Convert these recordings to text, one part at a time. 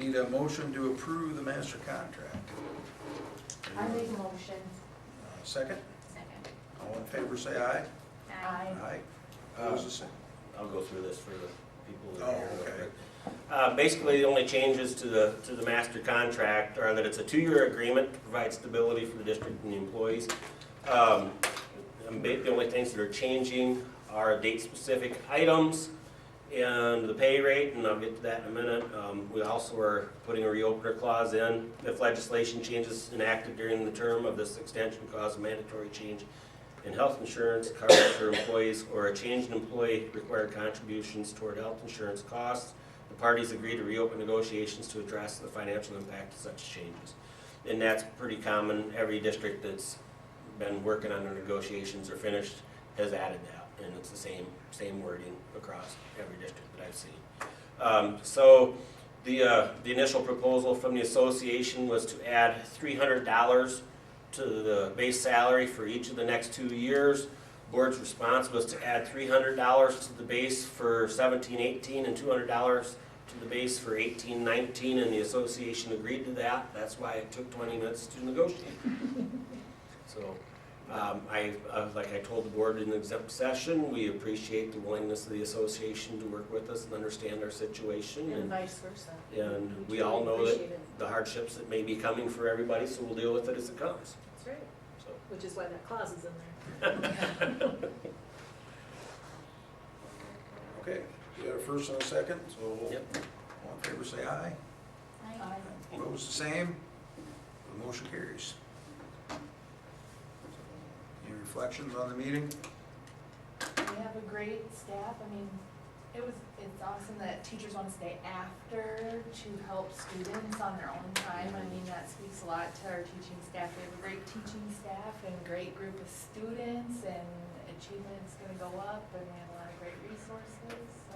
need a motion to approve the master contract. I make a motion. Second? Second. All in favor, say aye. Aye. Aye. Opposed, the same. I'll go through this for the people that Oh, are here. real okay. quick. Basically, the only changes to the master contract are that it's a 2-year agreement to provide stability for the district and the employees. The only things that are changing are date-specific items and the pay rate, and I'll get to that in a minute. We also are putting a reopener clause in. If legislation changes enacted during the term of this extension cause a mandatory change in health insurance coverage for employees or a change in employee required contributions toward health insurance costs, the parties agree to reopen negotiations to address the financial impact of such changes. And that's pretty common. Every district that's been working on their negotiations or finished has added that, and it's the same wording across every district that I've seen. So the initial proposal from the association was to add $300 to the base salary for each of the next 2 years. Board's response was to add $300 to the base for 17-18 and $200 to the base for 18-19, and the association agreed to that. That's why it took 20 minutes to negotiate. So, like I told the board in the exempt session, we appreciate the willingness of the association to work with us and understand our situation. And vice versa. And we all know that the hardships that may be coming for everybody, so we'll deal with it as it comes. That's right. So. Which is why that clause is in there. Okay, you got a first and a second, so Yep. all in favor, say aye. Aye. Opposed, the same. The motion carries. Any reflections on the meeting? We have a great staff. I mean, it's awesome that teachers want to stay after to help students on their own time. I mean, that speaks a lot to our teaching staff. We have a great teaching staff and great group of students, and achievement's gonna go up, and we have a lot of great resources, so.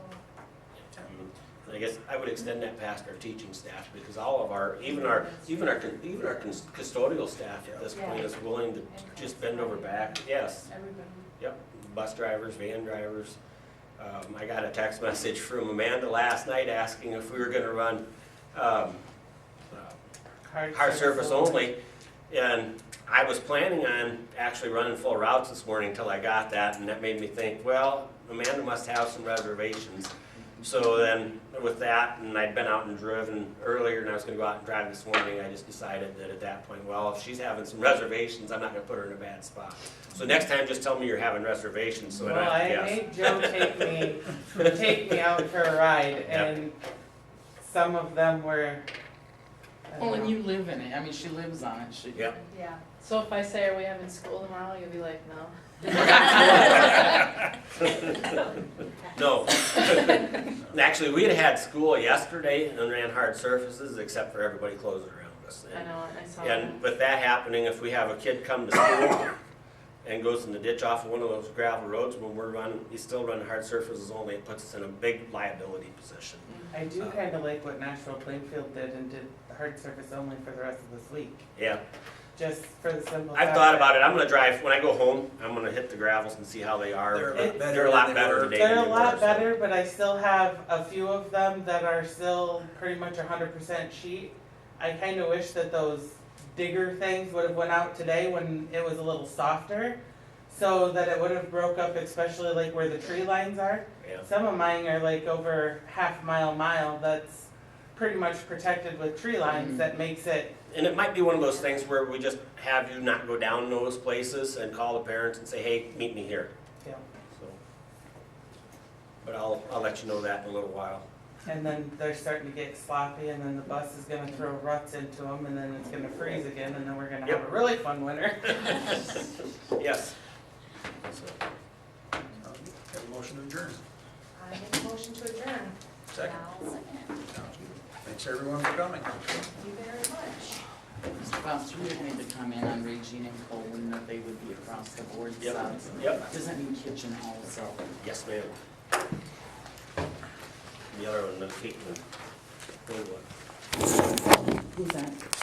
I guess I would extend that past our teaching staff, because all of our, even our custodial staff at this point is willing to just bend over back. Yes, Everybody. yep, bus drivers, van drivers. I got a text message from Amanda last night asking if we were gonna run hard service only, and I was planning on actually running full routes this morning until I got that, and that made me think, well, Amanda must have some reservations. So then with that, and I'd been out and driven earlier, and I was gonna go out and drive this morning, I just decided that at that point, well, if she's having some reservations, I'm not gonna put her in a bad spot. So next time, just tell me you're having reservations, so I don't Well, have I to guess. made Joe take me out for a ride, and some of them were. I don't Well, and know. you live in it, I mean, she lives on it, she. Yep. Yeah. So if I say, are we having school tomorrow, you'll be like, no. No. Actually, we'd had school yesterday and ran hard surfaces, except for everybody closing around us. I know, I saw that. And with that happening, if we have a kid come to school and goes in the ditch off of one of those gravel roads, when we're running, he's still running hard surfaces only, it puts us in a big liability position. I do kind of like what Nashville Plainfield did and did hard surface only for the rest of this week, Yeah, just for the simple. I've thought about it. I'm gonna drive, when I go home, I'm gonna hit the gravels and see how they are. They're a lot better They're a lot than they better were. today They're than a they lot were, so. better, but I still have a few of them that are still pretty much 100% sheet. I kind of wish that those digger things would have went out today when it was a little softer, so that it would have broke up, especially like where the tree lines are. Yeah. Some of mine are like over half mile, that's pretty much protected with tree lines, that makes it. And it might be one of those things where we just have you not go down those places and call the parents and say, hey, meet me here. Yeah. So, but I'll let you know that in a little while. And then they're starting to get sloppy, and then the bus is gonna throw ruts into them, and then it's gonna freeze again, and then we're gonna have a really fun winter. Yes. So, Have a motion to adjourn. I make a motion to adjourn. Second. I'll second. Sounds good. Thanks everyone for coming. Thank you very much. Mr. Foster, you had made the comment on Regina and Colwyn that they would be across the board Yep. subs. Yep. Does that mean kitchen also? Yes, ma'am. The other one, the feet one. Third one. Who's that?